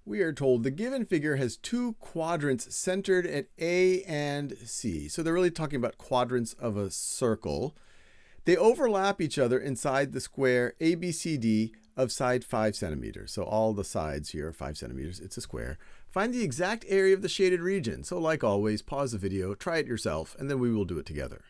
we are told the given figure has two quadrants centered at A and C. So they're really talking about quadrants of a circle. They overlap each other inside the square ABCD of side 5 centimeters. So all the sides here are 5 centimeters. It's a square. Find the exact area of the shaded region. So like always, pause the video, try it yourself, and then we will do it together.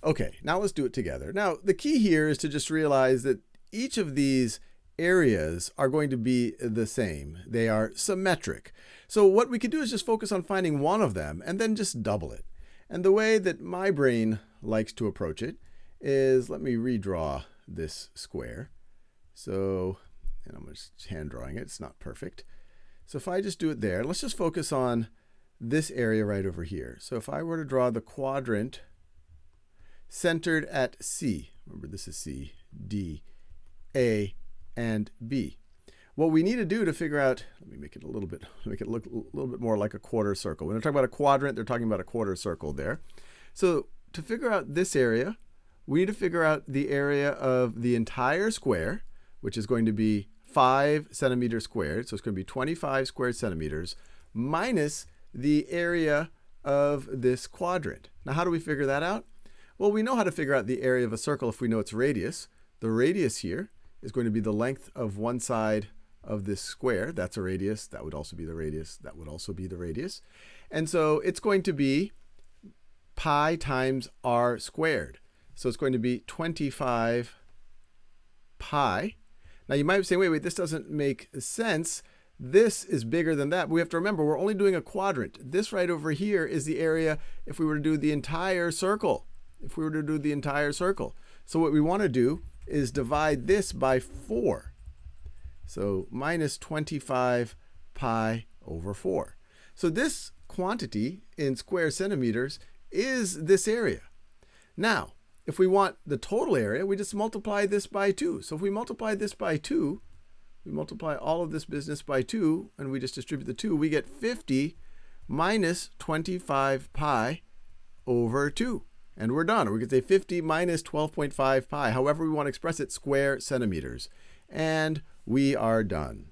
Okay, now let's do it together. Now, the key here is to just realize that each of these areas are going to be the same. They are symmetric. So what we could do is just focus on finding one of them and then just double it. And the way that my brain likes to approach it is, let me redraw this square. So, and I'm just hand drawing it. It's not perfect. So if I just do it there, let's just focus on this area right over here. So if I were to draw the quadrant centered at C, remember this is C, D, A, and B. What we need to do to figure out, let me make it look a little bit more like a quarter circle. When they're talking about a quadrant, they're talking about a quarter circle there. So to figure out this area, we need to figure out the area of the entire square, which is going to be 5 centimeters squared. So it's going to be 25 square centimeters minus the area of this quadrant. Now, how do we figure that out? Well, we know how to figure out the area of a circle if we know its radius. The radius here is going to be the length of one side of this square. That's a radius. That would also be the radius. That would also be the radius. And so it's going to be pi times r squared. So it's going to be 25 pi. Now you might be saying, wait, this doesn't make sense. This is bigger than that. But we have to remember, we're only doing a quadrant. This right over here is the area if we were to do the entire circle. If we were to do the entire circle. So what we want to do is divide this by 4. So minus 25 pi over 4. So this quantity in square centimeters is this area. Now, if we want the total area, we just multiply this by 2. So if we multiply this by 2, we multiply all of this business by 2, and we just distribute the 2, we get 50 minus 25 pi over 2. And we're done. Or we could say 50 minus 12.5 pi, however we want to express it, square centimeters. And we are done.